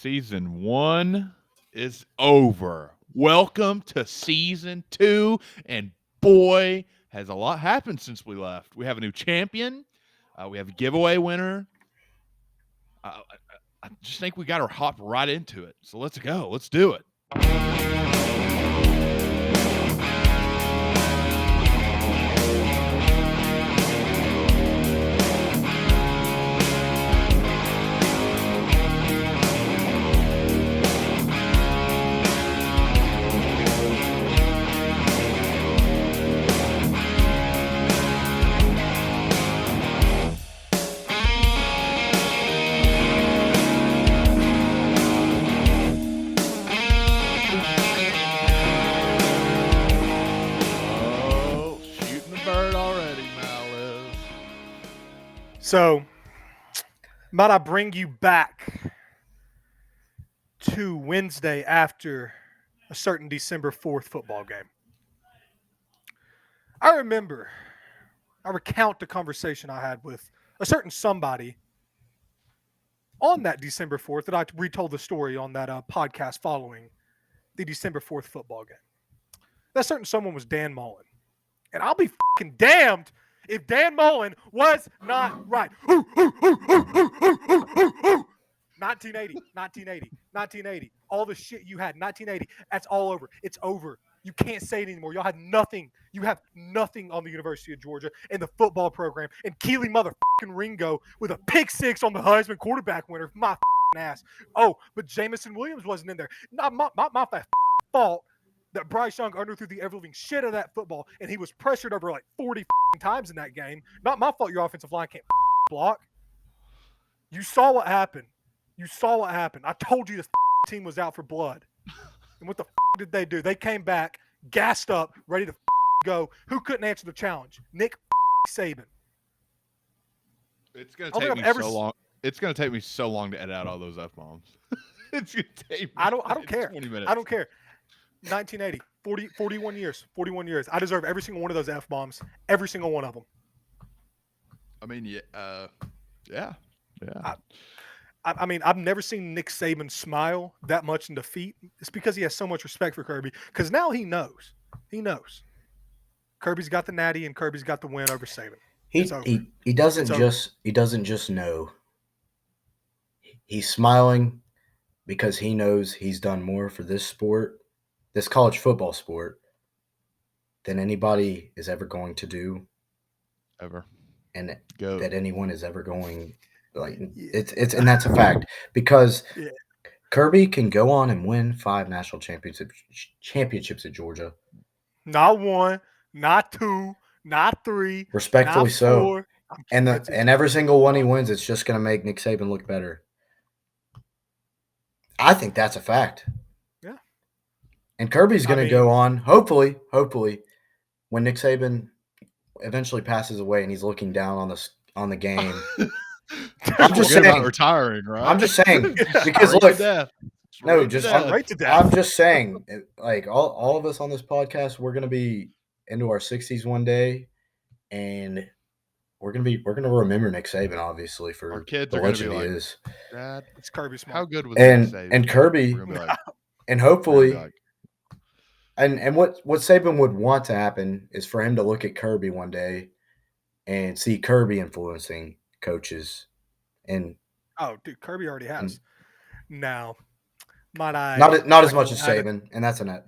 Season 1 is over. Welcome to Season 2, and boy, has a lot happened since we left. We have a new champion. We have a giveaway winner. I just think we got to hop right into it. So let's go. Let's do it. So, might I bring you back to Wednesday after a certain December 4th football game? I recount the conversation I had with a certain somebody on that December 4th that I retold the story on that podcast following the December 4th football game. That certain someone was Dan Mullen. And I'll be fucking damned if Dan Mullen was not right. 1980. All the shit you had, 1980, that's all over. It's over. You can't say it anymore. Y'all had nothing. You have nothing on the University of Georgia and the football program. And Keely motherfucking Ringo with a pick six on the Heisman quarterback winner. My ass. Oh, but Jamison Williams wasn't in there. Not my fault that Bryce Young underthrew the ever-living shit of that football, and he was pressured over like 40 times in that game. Not my fault your offensive line can't block. You saw what happened. I told you this team was out for blood. And what the did they do? They came back, gassed up, ready to go. Who couldn't answer the challenge? Nick Saban. It's going to take me so long. It's going to take me so long to edit out all those F-bombs. It's going to take me I don't care. 20 minutes. I don't care. 1980, 41 years. I deserve every single one of those F-bombs, every single one of them. I mean, yeah. I mean, I've never seen Nick Saban smile that much in defeat. It's because he has so much respect for Kirby. Because now he knows. Kirby's got the natty and Kirby's got the win over Saban. He doesn't just know. He's smiling because he knows he's done more for this sport, this college football sport, than anybody is ever going to do. Ever. And that anyone is ever going. And that's a fact because Kirby can go on and win 5 national championships at Georgia. Not 1, not 2, not 3. Respectfully not 4. so. And every single one he wins, it's just going to make Nick Saban look better. I think that's a fact. Yeah. And Kirby's going to go on, hopefully, when Nick Saban eventually passes away and he's looking down on the game. I'm just saying about retiring, right? I'm just saying because look, right to death. I'm just saying, like all of us on this podcast, we're gonna be into our 60s one day, and we're gonna remember Nick Saban obviously for our kids the are legend gonna be he like, is. Dad, it's Kirby Smart. How good was Nick Saban? And Kirby, and hopefully, and what Saban would want to happen is for him to look at Kirby one day and see Kirby influencing coaches. And dude, Kirby already has. Now, might I not as much as Saban, and that's not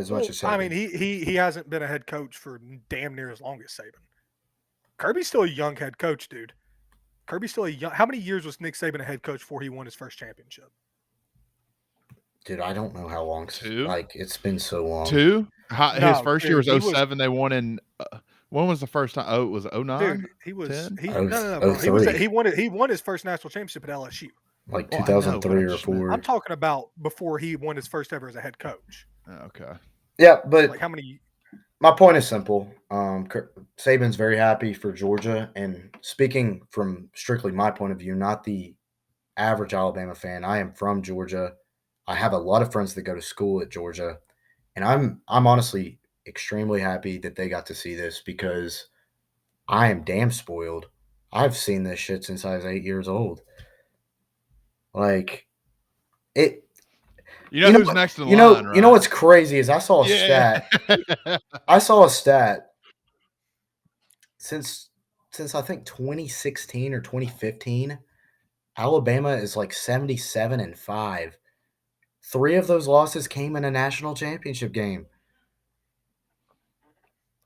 as much as Saban. I mean, he hasn't been a head coach for damn near as long as Saban. Kirby's still a young head coach, dude. Kirby's still a young. How many years was Nick Saban a head coach before he won his first championship? Dude, I don't know how long. 2? It's been so long. 2? His first year was 07. They won in. When was the first time? Oh, it was 09? Dude, he was 10? He won his first national championship at LSU. Like 2003 or 4. I'm talking about before he won his first ever as a head coach. Okay. Yeah, but like how many? My point is simple. Saban's very happy for Georgia, and speaking from strictly my point of view, not the average Alabama fan. I am from Georgia. I have a lot of friends that go to school at Georgia, and I'm honestly extremely happy that they got to see this because I am damn spoiled. I've seen this shit since I was 8 years old. Like, it. You know who's next in line, right? You know what's crazy is I saw a stat. I saw a stat since I think 2016 or 2015, Alabama is like 77-5. 3 of those losses came in a national championship game.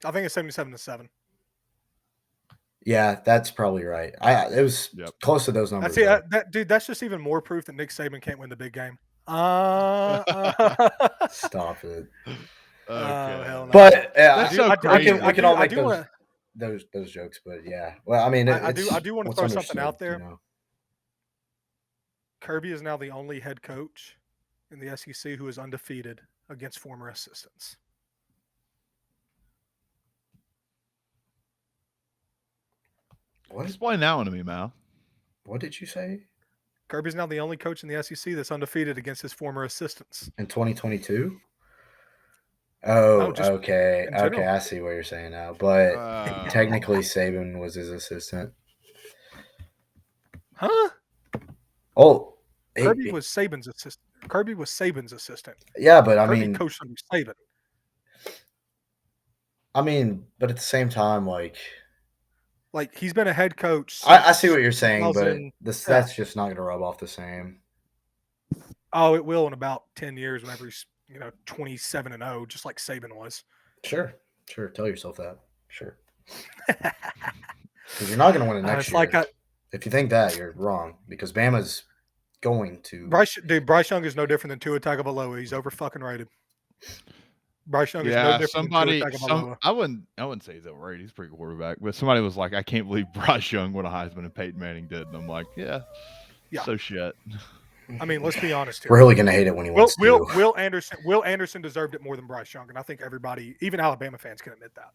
I think it's 77-7. Yeah, that's probably right. It was close to those numbers. Dude, that's just even more proof that Nick Saban can't win the big game. Stop it. Okay. Hell no. But That's so crazy. we can all make those jokes. But yeah, well, I mean, I do want to throw something out there. You know? Kirby is now the only head coach in the SEC who is undefeated against former assistants. What? Explain that one to me, Mal. What did you say? Kirby's now the only coach in the SEC that's undefeated against his former assistants. In 2022? Oh, just okay. in general. Okay, I see what you're saying now. But technically, Saban was his assistant. Huh? Oh, Kirby was Saban's assistant. Kirby was Saban's assistant. Yeah, but Kirby coached under Saban. I mean, but at the same time, like he's been a head coach. I see what you're saying, but that's just not going to rub off the same. Oh, it will in about 10 years whenever he's 27-0, just like Saban was. Sure. Tell yourself that. Sure. Because you're not going to win it next year. If you think that, you're wrong. Because Bama's going to. Bryce Young is no different than Tua Tagovailoa. He's over fucking rated. Bryce Young is no different than Tua Tagovailoa. I wouldn't say he's overrated. He's a pretty good quarterback. But somebody was like, I can't believe Bryce Young won a Heisman and Peyton Manning did. And I'm like, yeah. So shit. I mean, let's be honest here. We're really gonna hate it when he wants to. Will Anderson deserved it more than Bryce Young, and I think everybody, even Alabama fans, can admit that.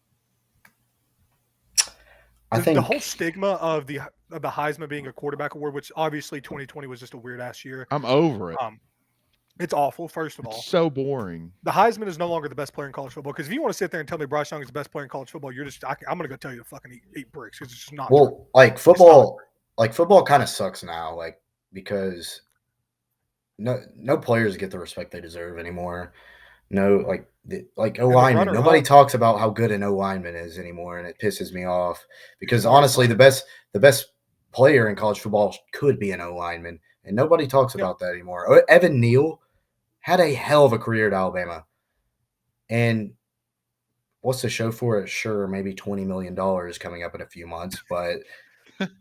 I think the whole stigma of the Heisman being a quarterback award, which obviously 2020 was just a weird ass year. I'm over it. It's awful. First of all, it's so boring. The Heisman is no longer the best player in college football. Because if you want to sit there and tell me Bryce Young is the best player in college football, I'm gonna go tell you to fucking eat bricks because it's just not. Well, true. Like football kind of sucks now, because. No players get the respect they deserve anymore. No, O lineman. Nobody talks about how good an O lineman is anymore, and it pisses me off because honestly, the best player in college football could be an O lineman, and nobody talks about that anymore. Evan Neal had a hell of a career at Alabama, and what's the show for it? Sure, maybe $20 million coming up in a few months, but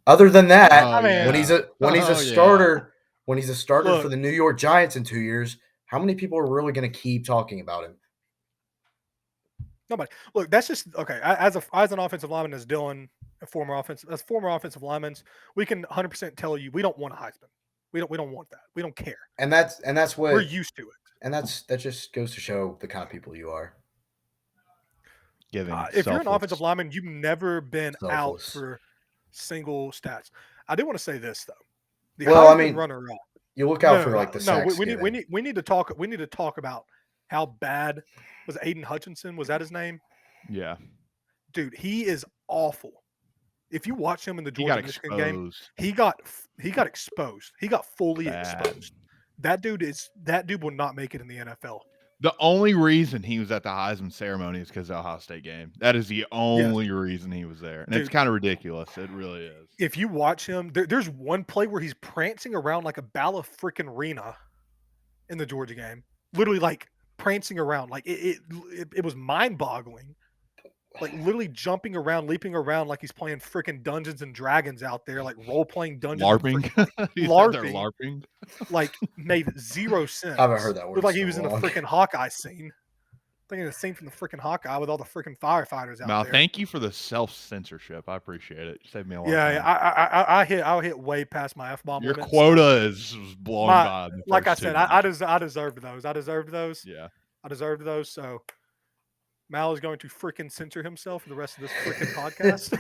other than that, when he's a starter. When he's a starter for the New York Giants in 2 years, how many people are really going to keep talking about him? Nobody. Look, that's just okay. As an offensive lineman, as Dylan, as former offensive linemen, we can 100% tell you we don't want a Heisman. We don't want that. We don't care. And that's what we're used to it. And that just goes to show the kind of people you are. If you're an offensive lineman, you've never been out for single stats. I do want to say this though. The Heisman runner-up. You look out for the sacks. We need to talk. We need to talk about how bad was Aiden Hutchinson. Was that his name? Yeah, dude, he is awful. If you watch him in the Georgia Michigan game, he got exposed. He got fully exposed. That dude will not make it in the NFL. The only reason he was at the Heisman ceremony is because of the Ohio State game. That is the only reason he was there. And it's kind of ridiculous. It really is. If you watch him, there's one play where he's prancing around like a ballerina in the Georgia game. Literally prancing around. It was mind-boggling. Literally jumping around, leaping around like he's playing freaking Dungeons and Dragons out there, role-playing Dungeons. LARPing. Made zero sense. I haven't heard that word. Looked like he was in a freaking Hawkeye scene. Thinking the scene from the freaking Hawkeye with all the freaking firefighters out there. Thank you for the self-censorship. I appreciate it. You saved me a lot. I'll hit way past my F-bomb Your limits. quota is blown by. Like I said, I deserved those. I deserved those. Yeah. I deserved those. So Mal is going to freaking censor himself for the rest of this freaking podcast.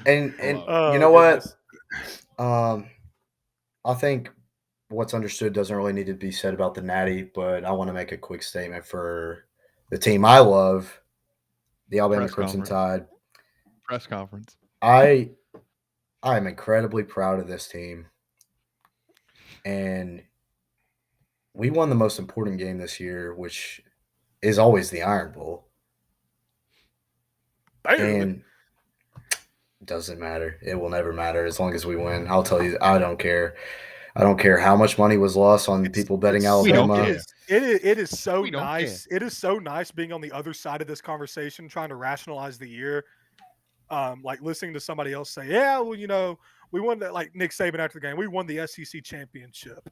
and you know what? I think what's understood doesn't really need to be said about the Natty, but I want to make a quick statement for the team I love, the Alabama Crimson Tide. Press conference. I am incredibly proud of this team. and we won the most important game this year, which is always the Iron Bowl. Barely. And doesn't matter. It will never matter as long as we win. I'll tell you, I don't care. I don't care how much money was lost on people betting We don't Alabama. care. It is so We don't nice. It is so nice being on the other side of this conversation, trying to rationalize the year. Like listening to somebody else say, "Yeah, well, we won that." Like Nick Saban after the game, we won the SEC championship.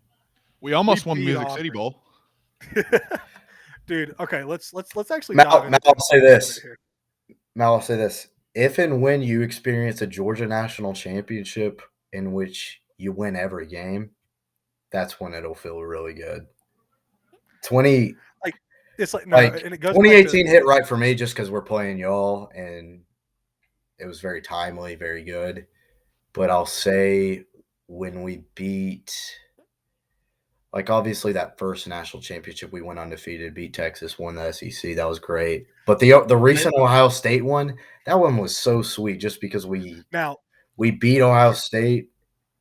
We almost won beat Music City Auburn. Bowl. Dude, okay, let's actually Mal, dive into I'll say this. here. Mal, I'll say this. If and when you experience a Georgia national championship in which you win every game, that's when it'll feel really good. It's like no, Like and it goes 2018 back to, hit right for me just because we're playing y'all, and it was very timely, very good. But I'll say when we beat, like obviously that first national championship, we went undefeated, beat Texas, won the SEC. That was great. But the recent Ohio State one, that one was so sweet just because we now. beat Ohio State,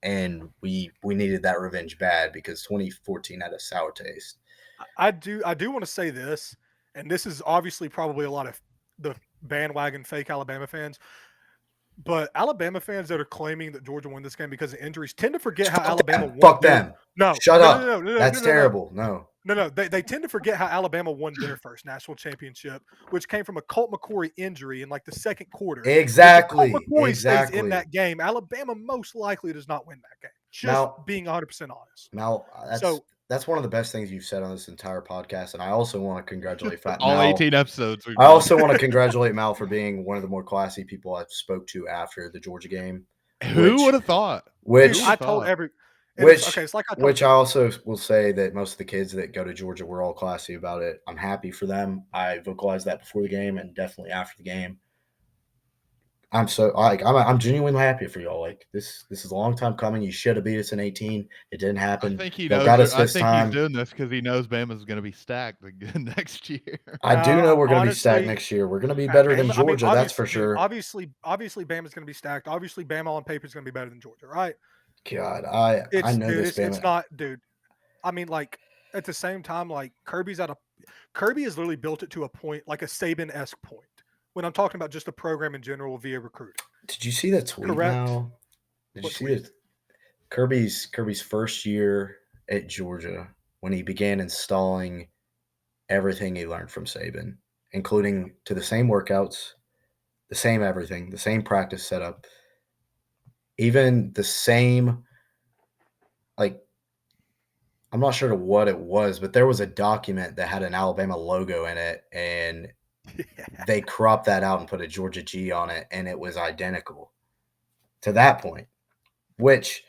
and we needed that revenge bad because 2014 had a sour taste. I do want to say this, and this is obviously probably a lot of the bandwagon fake Alabama fans, but Alabama fans that are claiming that Georgia won this game because of injuries tend to forget how Alabama won. Fuck them. No, Shut no, up. no, no, no, That's no, no, terrible. No. No, they tend to forget how Alabama won their first national championship, which came from a Colt McCoy injury in like the second quarter. Exactly. If Colt McCoy Exactly. stays in that game, Alabama most likely does not win that game. Just being 100% honest. Mal, that's one of the best things you've said on this entire podcast, and I also want to congratulate All Mal. 18 episodes. I also want to congratulate Mal for being one of the more classy people I spoke to after the Georgia game. Who would have thought? Which I told every. It's like I also will say that most of the kids that go to Georgia were all classy about it. I'm happy for them. I vocalized that before the game and definitely after the game. I'm genuinely happy for y'all. Like this is a long time coming. You should have beat us in 18. It didn't happen. I think he Y'all knows. got us I this think time. he's doing this because he knows Bama's going to be stacked again next year. I do know we're going to be stacked next year. We're going to be better than Georgia, that's for sure. Obviously, Bama's going to be stacked. Obviously, Bama on paper is going to be better than Georgia, right? God, I know this. It's not, dude. I mean, like at the same time, like Kirby has literally built it to a point, like a Saban-esque point. When I'm talking about just the program in general via recruiting. Did you see that tweet? Correct. Now? Did you see that? Kirby's first year at Georgia when he began installing everything he learned from Saban, including to the same workouts, the same everything, the same practice setup, even the same, like, I'm not sure what it was, but there was a document that had an Alabama logo in it, and they cropped that out and put a Georgia G on it, and it was identical to that point, which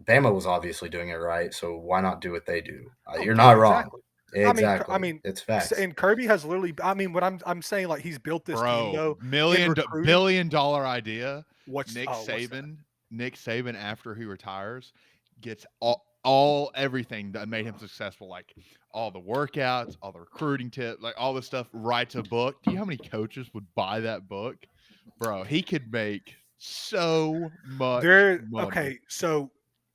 Bama was obviously doing it right, so why not do what they do? You're not wrong. Exactly. I mean, it's facts. And Kirby has literally. I mean, what I'm saying, like he's built this team though. $1 billion idea. What's Nick Saban after he retires gets everything that made him successful, like all the workouts, all the recruiting tips, like all this stuff. Writes a book. Do you know how many coaches would buy that book, bro? He could make so much money. Okay, so.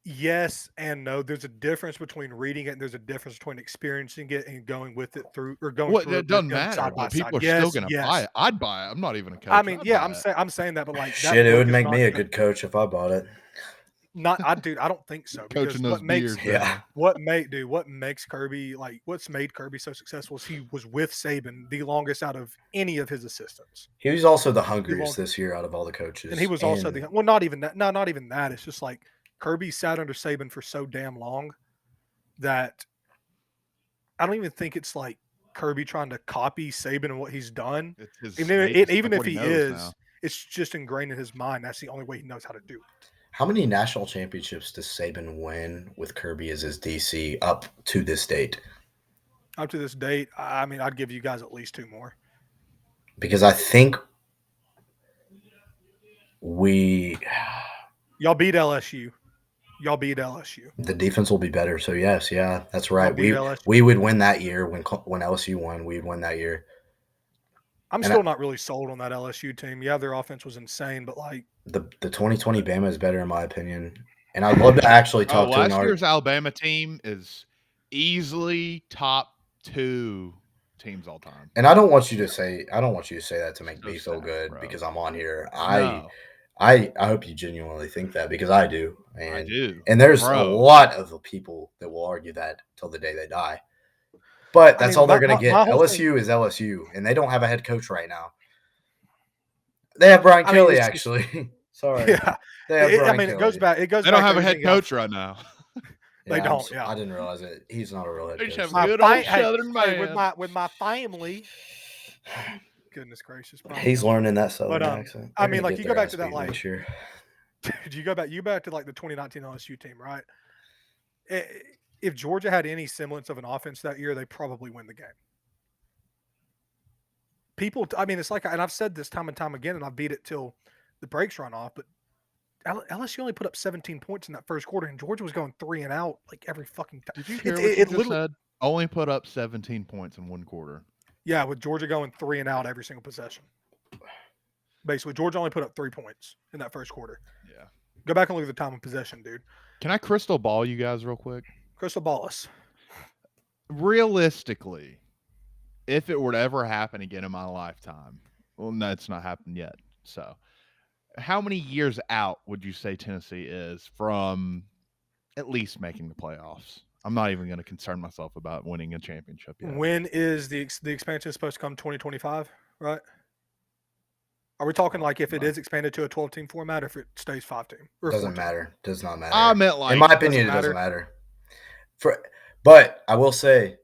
Yes and no. There's a difference between reading it and there's a difference between experiencing it and going with it through or going through it. It doesn't matter. But people are still going to buy it. I'd buy it. I'm not even a coach. I mean, I'm saying that, but like shit, it would make me a good coach if I bought it. I don't think so. Coaching those beers, what makes Kirby what's made Kirby so successful is he was with Saban the longest out of any of his assistants. He was also the hungriest this year out of all the coaches, and he was also not even that. No, not even that. It's just like. Kirby sat under Saban for so damn long that I don't even think it's like Kirby trying to copy Saban and what he's done. Even if he is, it's just ingrained in his mind. That's the only way he knows how to do it. How many national championships does Saban win with Kirby as his DC up to this date? Up to this date, I mean, I'd give you guys at least 2 more. Because I think y'all beat LSU. The defense will be better. So yes, that's right. We would win that year when LSU won. We'd win that year. I'm still not really sold on that LSU team. Yeah, their offense was insane, but like the 2020 Bama is better in my opinion. And I'd love to actually talk to an last year's Alabama team is easily top 2 teams all time. And I don't want you to say that to make So me feel stacked, good bro. because I'm on here. No, I hope you genuinely think that because I do. I And do. and there's a Bro. lot of people that will argue that till the day they die. But that's all they're going to get. My whole thing, LSU is LSU, and they don't have a head coach right now. They have Brian Kelly, it's just- actually. Sorry. yeah. They have Brian It goes Kelly. back. It goes. They back don't have to a head everything else. coach right now. They don't. Yeah, I didn't realize it. He's not a real head They coach. just have My good old hey, Southern hey, man. with my family. Goodness gracious! bro. He's learning that Southern But, accent. I They're mean, gonna like, get you go their back ass to that, beat like- this year. Dude, you go back to like the 2019 LSU team, right? If Georgia had any semblance of an offense that year, they probably win the game. It's like, and I've said this time and time again, and I beat it till the brakes run off. But LSU only put up 17 points in that first quarter, and Georgia was going 3 and out like every fucking time. Did you hear what you just said? Only put up 17 points in one quarter. Yeah, with Georgia going 3 and out every single possession. Basically, Georgia only put up 3 points in that first quarter. Yeah. Go back and look at the time of possession, dude. Can I crystal ball you guys real quick? Crystal ball us. Realistically, if it were to ever happen again in my lifetime, well, no, it's not happened yet. So, how many years out would you say Tennessee is from at least making the playoffs? I'm not even going to concern myself about winning a championship yet. When is the expansion supposed to come? 2025, right? Are we talking like if it is expanded to a 12-team format, or if it stays 5-team? Doesn't matter. Does not matter. I meant like, in my opinion, it doesn't doesn't matter. But I will say,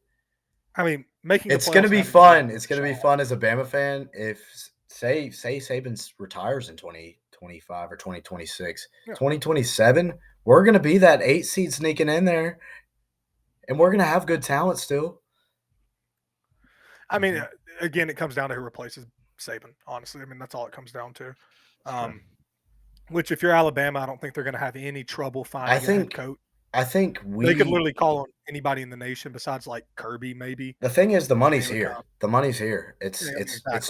I mean, making it's the going to playoffs be haven't fun. been It's going to be shot. fun as a Bama fan if say Saban retires in 2025 or 2026. Yeah. 2027, we're going to be that 8 seed sneaking in there, and we're going to have good talent still. I mean, again, it comes down to who replaces Saban. Honestly, I mean, that's all it comes down to. Which, if you're Alabama, I don't think they're going to have any trouble finding a head coach. I think they could literally call on anybody in the nation besides like Kirby, maybe. The thing is, the money's here. The money's here. It's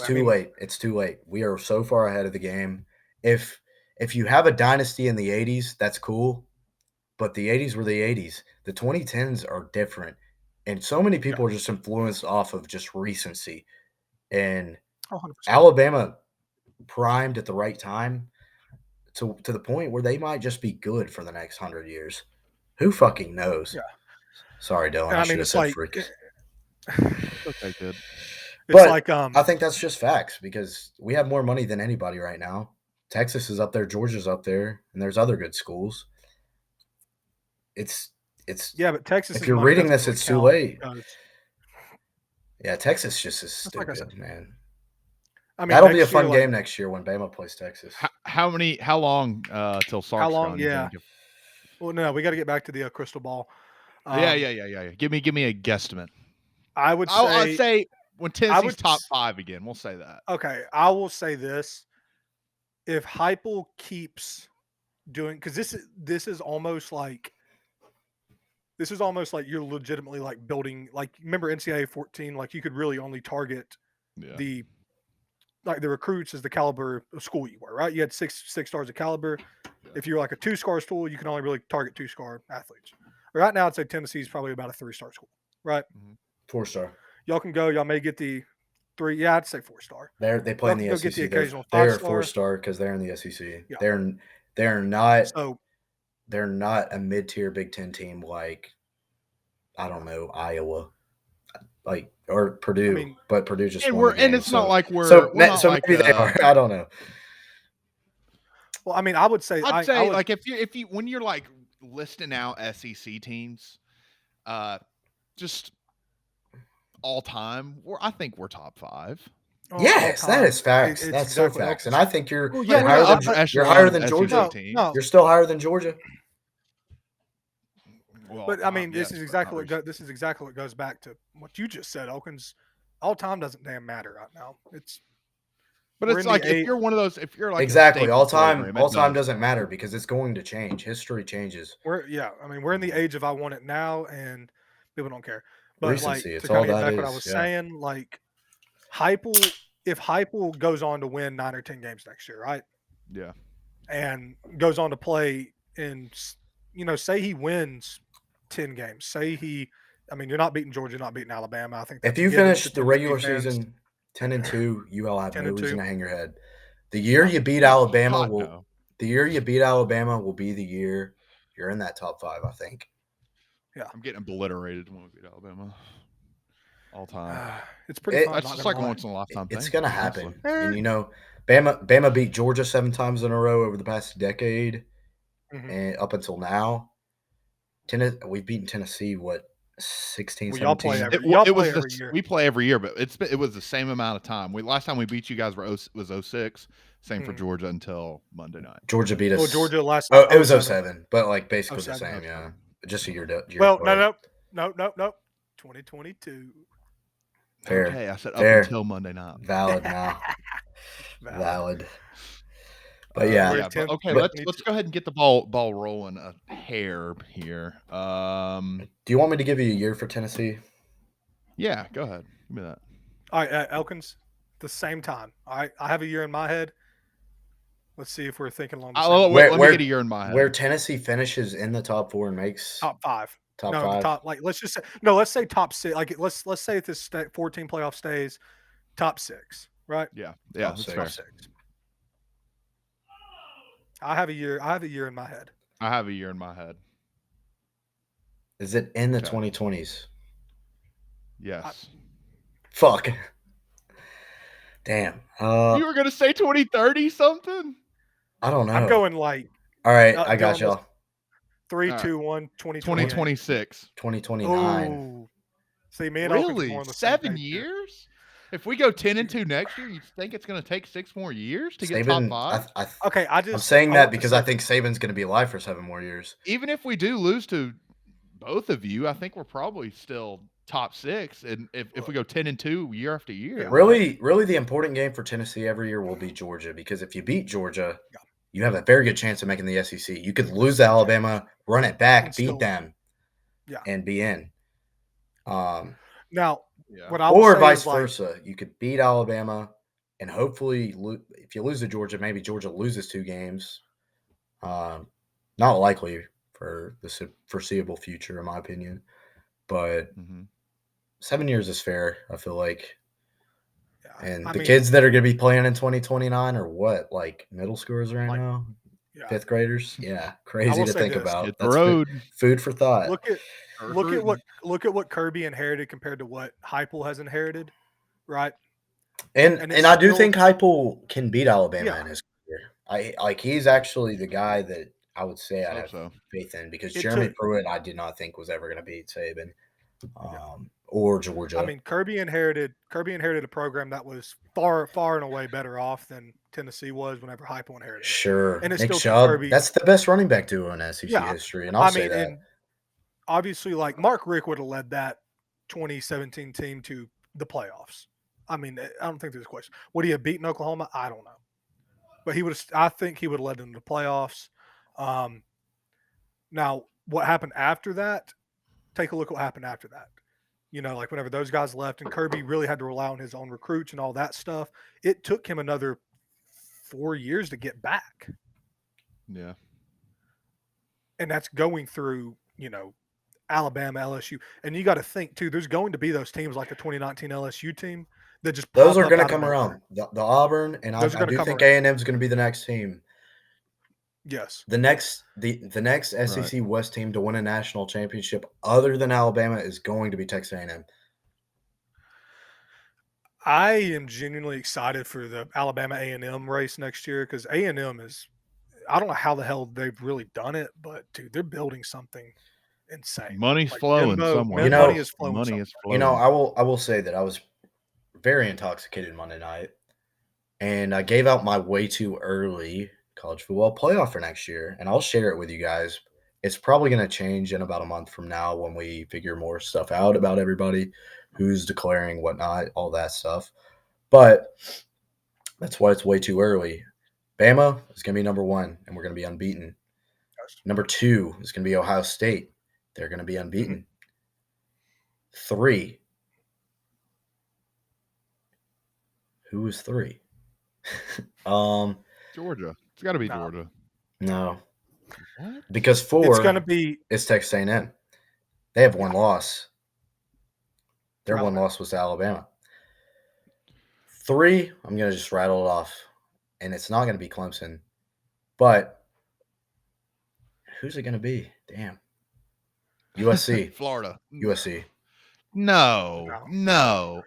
too late. It's too late. We are so far ahead of the game. If you have a dynasty in the 80s, that's cool. But the 80s were the 80s. The 2010s are different. And so many people are just influenced off of just recency. And 100%. Alabama primed at the right time to the point where they might just be good for the next 100 years. Who fucking knows? Yeah. Sorry, Dylan. And I should have said like, freaks. Okay, good. But like, I think that's just facts because we have more money than anybody right now. Texas is up there, Georgia's up there, and there's other good schools. It's but Texas. If you're reading this, it's too late. Yeah, Texas just is stupid, like man. I mean, that'll be a fun game next year when Bama plays Texas. How long till Sark's How long? gone, Yeah. Well, no, we got to get back to the crystal ball. Yeah. Give me a guesstimate. I'd say when Tennessee's top 5 again. We'll say that. Okay, I will say this: if Heupel keeps doing, because this is almost like you're legitimately like building. Like, remember NCAA 14? Like, you could really only target the recruits as the caliber of school you were, right? You had six stars of caliber. Yeah. If you're like a 2-star school, you can only really target 2-star athletes. Right now, I'd say Tennessee is probably about a 3-star school, right? 4-star. Y'all can go. Y'all may get the 3. Yeah, I'd say 4-star. They play in the SEC. Get the occasional they're 5-star. 4-star because they're in the SEC. Yeah. They're not. So they're not a mid-tier Big Ten team like, I don't know, Iowa, or Purdue. I mean, but Purdue just won the game, and it's not like we're so like, maybe they are. I don't know. Well, I mean, I would say like if you when you're like listing out SEC teams, just all time, I think we're top 5. Yes, that is facts. That's exactly so facts. And I think you're higher than Georgia. No. You're still higher than Georgia. Well, but I mean, this is exactly what goes back to what you just said, Elkins. All time doesn't damn matter right now. It's like if you're one of those, if you're like exactly all time doesn't matter because it's going to change. History changes. We're in the age of I want it now, and people don't care. But recency, like it's to kind all of get that back is, what I was saying, like if Heupel goes on to win 9 or 10 games next year, right? Yeah. And goes on to play in say he wins 10 games. You're not beating Georgia, not beating Alabama. I think that's If you given finish to the Tennessee regular fans. season 10-2, you all have 10 no and reason 2. to hang your head. The year you beat Oh, Alabama God, will no. the year you beat Alabama will be the year you're in that top 5, I think. I'm getting obliterated when we beat Alabama. All time. It's pretty It- fun. That's Not just gonna like a lie. once in a lifetime It's thing. gonna honestly. happen. And Bama beat Georgia 7 times in a row over the past decade, Mhm. and up until now, we've beaten Tennessee 16, Well, y'all play 17. y'all It play was every year. we play every year, but it was the same amount of time. Last time we beat you guys was 06. Same for Mhm. Georgia until Monday night. Georgia beat us. Well, Georgia last Oh, time. it was 07. 07, but like basically the 07. same, yeah. Just a year Well, apart. no. 2022. Fair. Okay, I said up Fair. until Monday night. Valid now. Valid. But We're Yeah, at but 10, okay, let's go ahead and get the ball rolling a hair here. Do you want me to give you a year for Tennessee? Yeah, go ahead. Give me that. All right, Elkins, the same time. All right, I have a year in my head. Let's see if we're thinking along the same. Let me get a year in my head. Where Tennessee finishes in the top 4 and makes Top 5. top No, 5. the top. Like let's just say no. Let's say top 6. Like let's say if this 14 playoff stays, top 6. Right. Yeah, Top that's 6. fair. Top 6. I have a year in my head. I have a year in my head. Is it in the Okay. 2020s? Yes. Fuck. Damn. You were gonna say 2030 something? I don't know. I'm going like. All right, I got Dylan, y'all. 3, All right. 2, 1, 2026. 2029. Oh, see, me and Elkins are Really? more on the same 7 page here. years? If we go 10-2 next year, you think it's going to take 6 more years to get top Saban, 5? Okay, I'm saying I that want the because I 7. think Saban's going to be alive for 7 more years. Even if we do lose to both of you, I think we're probably still top 6. And if we go 10-2 year after year, Yeah. right? Really, the important game for Tennessee every year will be Georgia, because if you beat Georgia, you have a very good chance of making the SEC. You could lose to Alabama, run it back, And beat still- them, Yeah. and be in. Now, Yeah. what I will Or say vice is like, versa. You could beat Alabama, and hopefully, if you lose to Georgia, maybe Georgia loses 2 games. Not likely for the foreseeable future, in my opinion. But Mm-hmm. 7 years is fair, I feel like. yeah, And I the mean, kids that are going to be playing in 2029 are what, like middle schoolers right Like, now? yeah. 5th graders? Yeah, crazy will to say think this. about. Hit the That's road. food for thought. Look at Recruiting. what Kirby inherited compared to what Heupel has inherited, right? And it's I do still- think Heupel can beat Alabama Yeah. in his career. He's actually the guy that I would say I Hope have so. faith in, because It Jeremy took- Pruitt I did not think was ever going to beat Saban or Georgia. I mean, Kirby inherited a program that was far and away better off than Tennessee was whenever Heupel inherited it. Sure. And it's Nick still Chubb, Kirby. that's the best running back duo in SEC Yeah. history, and I'll say that. And obviously, like Mark Richt would have led that 2017 team to the playoffs. I mean, I don't think there's a question. Would he have beaten Oklahoma? I don't know, but I think he would have led them to the playoffs. Now, what happened after that? Take a look at what happened after that. Like whenever those guys left and Kirby really had to rely on his own recruits and all that stuff, it took him another 4 years to get back. Yeah. And that's going through, Alabama, LSU. And you got to think, too, there's going to be those teams like the 2019 LSU team that just Those pop are up going to out of come nowhere. around. The Auburn, and I Those are gonna do come think around. A&M is going to be the next team. Yes. The next SEC West team to win a national championship other than Alabama is going to be Texas A&M. I am genuinely excited for the Alabama A&M race next year, because A&M is – I don't know how the hell they've really done it, but, dude, they're building something insane. Money's Like flowing Jimbo, somewhere. money is flowing Money somewhere. is flowing. I will say that I was very intoxicated Monday night, and I gave out my way too early college football playoff for next year, and I'll share it with you guys. It's probably going to change in about a month from now when we figure more stuff out about everybody, who's declaring, whatnot, all that stuff. But that's why it's way too early. Bama is going to be number 1, and we're going to be unbeaten. Number 2 is going to be Ohio State. They're going to be unbeaten. 3. Who is 3? Georgia. It's got to be No. Georgia. No. What? Because It's 4 going to be is Texas A&M. They have one loss. Their For one Alabama. loss was to Alabama. 3, I'm going to just rattle it off, and it's not going to be Clemson. But who's it going to be? Damn. USC. Florida. USC. No.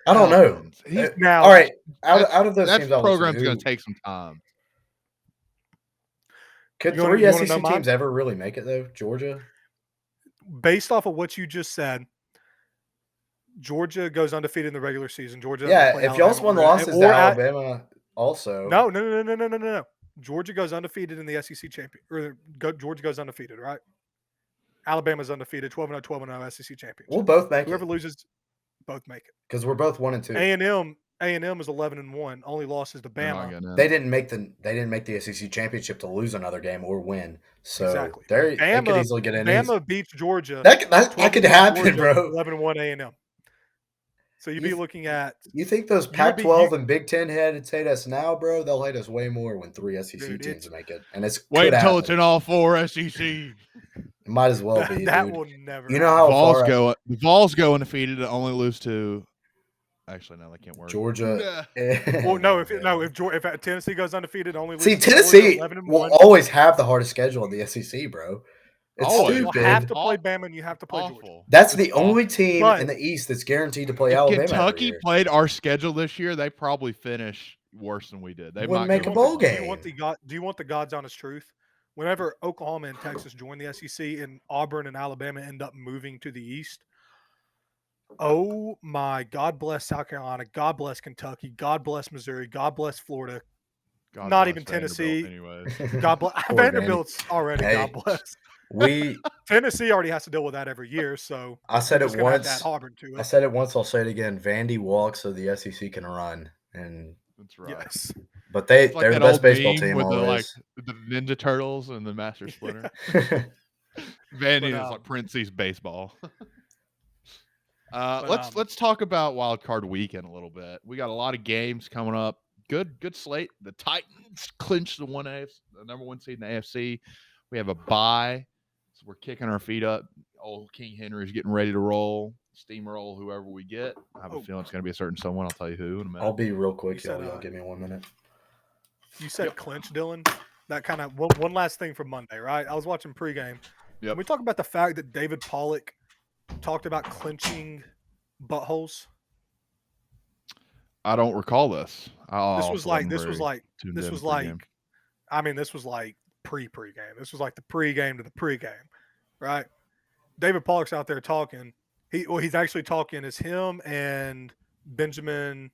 I don't know. Elkins. He's now All right. Out of those that teams I listed, program's going who to take some time. could You wanna 3 know SEC mine? teams ever really make it though? Georgia. based off of what you just said, Georgia goes undefeated in the regular season. Georgia doesn't Yeah, play if y'all's one Alabama loss is to Alabama, also. No. Georgia goes undefeated in the SEC champion. Georgia goes undefeated, right? Alabama's undefeated, 12-0, 12-0 SEC championship. We'll both make Whoever it loses, both make it. because we're both 1 and 2. A&M is 11-1. Only losses to They're not Bama. getting in. They didn't make the SEC championship to lose another game or win. So Exactly. they could easily get in. Bama beats Georgia. That could happen, bro. 11-1 A&M. So you'd be looking at. You think those Pac-12 and Big Ten heads hate us now, bro? They'll hate us way more when 3 SEC teams make it, and it's Wait could until happen. it's in all 4 SEC. It might as well be. That dude. will never. You know how The Vols go undefeated and only lose to. Actually, no, that can't work. Georgia. Well, if Tennessee goes undefeated, only loses See, to Tennessee 11-1. will always have the hardest schedule in the SEC, bro. It's Always. You'll stupid. have to play Bama and you have to play Georgia. Awful. That's It's the only team But- in the East that's guaranteed to play If Alabama. Kentucky every year. played our schedule this year, they probably finish worse than we did. They Wouldn't might make go a bowl wrong. game. Do you want the God's honest truth? Whenever Oklahoma and Texas join the SEC and Auburn and Alabama end up moving to the East, oh my, God bless South Carolina, God bless Kentucky, God bless Missouri, God bless Florida, God not bless even Vanderbilt Tennessee. anyways. God bless Poor Vanderbilt's already. Hey. God bless. We Tennessee already has to deal with that every year, so I said we're it just gonna have to once. add Auburn to I it. said it once, I'll say it again. Vandy walks so the SEC can run. And That's right. Yes. but It's like they're the that best old baseball meme team with always. the Ninja Turtles and the Master Splinter. But, Vandy is like Princey's baseball. Let's talk about Wildcard Weekend a little bit. We got a lot of games coming up. Good slate. The Titans clinched the number 1 seed in the AFC. We have a bye, so we're kicking our feet up. Old King Henry's getting ready to roll, steamroll whoever we get. I have a feeling it's going to be a certain someone. I'll tell you who in a minute. I'll be real quick, You said, y'all. Give me 1 minute. You said clinch, Dylan. That kind of one last thing from Monday, right? I was watching pregame. Yep. Can we talk about the fact that David Pollock talked about clinching buttholes? I don't recall this. This was like pre-pregame. This was like the pregame to the pregame, right? David Pollock's out there talking. He's actually talking as him and Benjamin.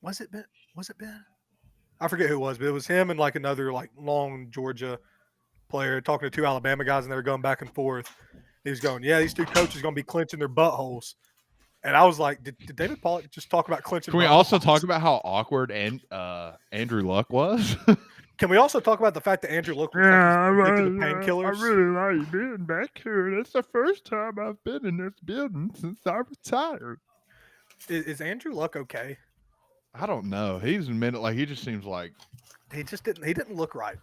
Was it Ben? I forget who it was, but it was him and like another like long Georgia player talking to 2 Alabama guys, and they were going back and forth. He was going, yeah, these 2 coaches are going to be clinching their buttholes. And I was like, did David Pollock just talk about clinching? Can we also talk about how awkward Andrew Luck was? Can we also talk about the fact that Andrew Luck was addicted to painkillers? I really like being back here. It's the first time I've been in this building since I retired. Is Andrew Luck okay? I don't know. He's like he just seems like He didn't look right.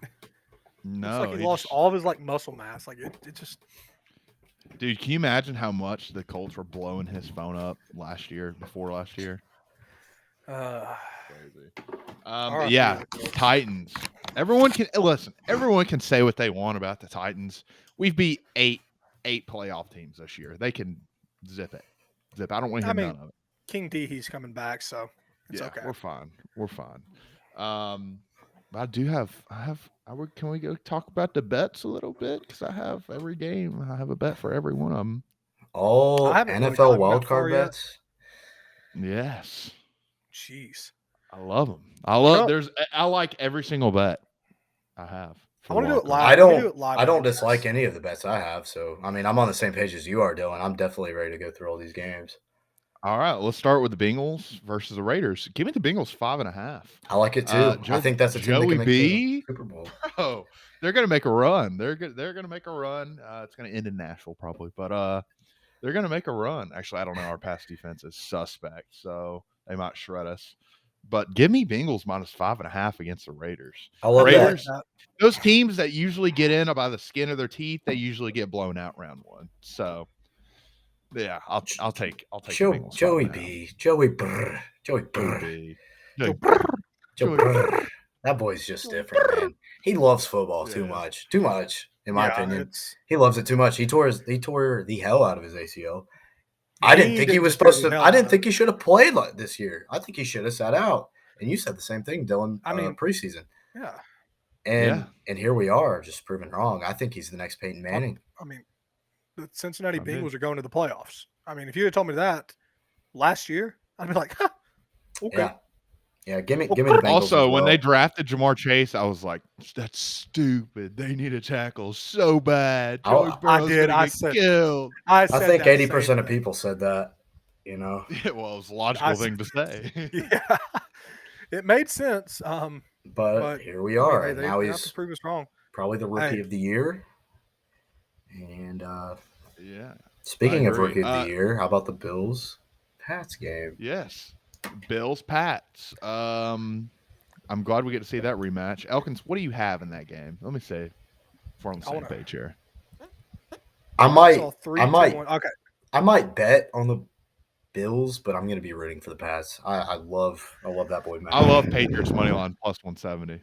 no. It's like he lost all of his like muscle mass. Like it just. Dude, can you imagine how much the Colts were blowing his phone up before last year? Crazy. Right, yeah, Titans. Everyone can say what they want about the Titans. We've beat eight playoff teams this year. They can zip it. I don't want to hear none of it. King D, he's coming back, so it's okay. We're fine. But I do have. Can we go talk about the bets a little bit? Because I have every game. I have a bet for every one of them. All NFL wildcard bets. Yes. Jeez. I love them. I like every single bet I have. I want to do it live. I don't dislike any of the bets I have. So I mean, I'm on the same page as you are, Dylan. I'm definitely ready to go through all these games. All right, let's start with the Bengals versus the Raiders. Give me the Bengals 5.5. I like it too. I think that's a team that can make the Super Bowl. Bro, they're gonna make a run. They're gonna make a run. It's gonna end in Nashville probably, but they're gonna make a run. Actually, I don't know. Our pass defense is suspect, so they might shred us. but give me Bengals minus 5.5 against the Raiders. I love Raiders, that. those teams that usually get in by the skin of their teeth, they usually get blown out round one. So, yeah, I'll take the Bengals. Joey 5.5. B. Joey Brr. Joey Brr. B. Joe Joey Brr. That boy's just different, man. He loves football too much. Too much, in my opinion. He loves it too much. He tore the hell out of his ACL. I didn't think he was supposed to. I didn't think he should have played this year. I think he should have sat out. And you said the same thing, Dylan. Preseason. Yeah. And here we are, just proven wrong. I think he's the next Peyton Manning. I mean, the Cincinnati Bengals are going to the playoffs. I mean, if you had told me that last year, I'd be like, huh, okay. Yeah, give me the Bengals. Also, when they drafted Jamar Chase, I was like, that's stupid. They need a tackle so bad. Joey Burrow's gonna get killed. I think 80% of people said that, you know. Yeah, well, it was a logical thing to say. Yeah. It made sense. But here we are. I mean, now they he's to prove us wrong. Probably the rookie of the year. And yeah. Speaking of rookie of the year, how about the Bills Pats game? Yes. Bills Pats. I'm glad we get to see that rematch. Elkins, what do you have in that game? Let me say, if we're on the same page here. I might bet on the Bills, but I'm going to be rooting for the Pats. I love that boy, man. I love Patriots money line plus 170.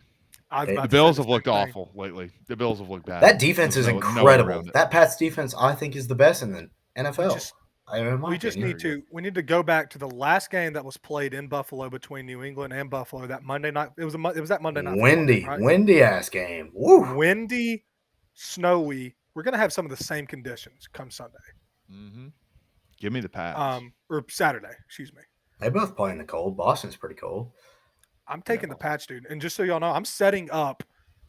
The Bills have looked awful lately. The Bills have looked bad. That defense is incredible. That Pats defense, I think, is the best in the NFL. We need to go back to the last game that was played in Buffalo between New England and Buffalo that Monday night. It was that Monday night. Windy ass game. Woo. Windy, snowy. We're gonna have some of the same conditions come Sunday. Mm-hmm. Give me the Pats. Or Saturday. Excuse me. They both play in the cold. Boston's pretty cold. I'm taking the Pats, dude. And just so y'all know, I'm setting up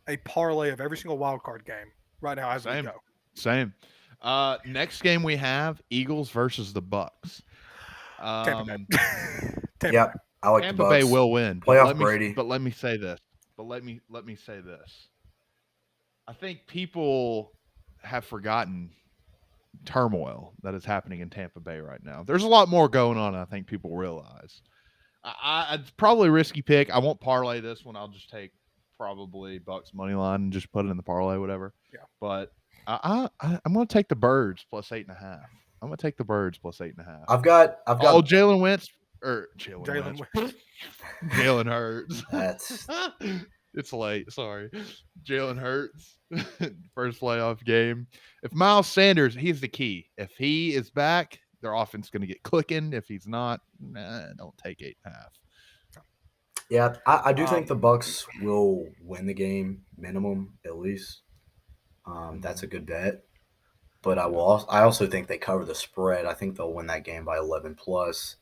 a parlay of every single wild card game right now as we go. Same. Next game we have Eagles versus the Bucks. Tampa Bay. Yep, I like Tampa the Bucks. Bay will win. Playoff Brady. But let me say this. Let me say this. I think people have forgotten turmoil that is happening in Tampa Bay right now. There's a lot more going on than I think people realize. It's probably a risky pick. I won't parlay this one. I'll just take probably Bucks money line and just put it in the parlay, whatever. Yeah. But I'm going to take the Birds plus 8.5. I'm going to take the Birds plus 8.5. I've got. Oh, Jalen Wentz or Jalen Hurts. That's. It's late. Sorry, Jalen Hurts. First playoff game. If Miles Sanders, he's the key. If he is back, their offense is going to get clicking. If he's not, don't take 8.5. Yeah, I do think the Bucks will win the game minimum at least. That's a good bet. But I also think they cover the spread. I think they'll win that game by 11 plus.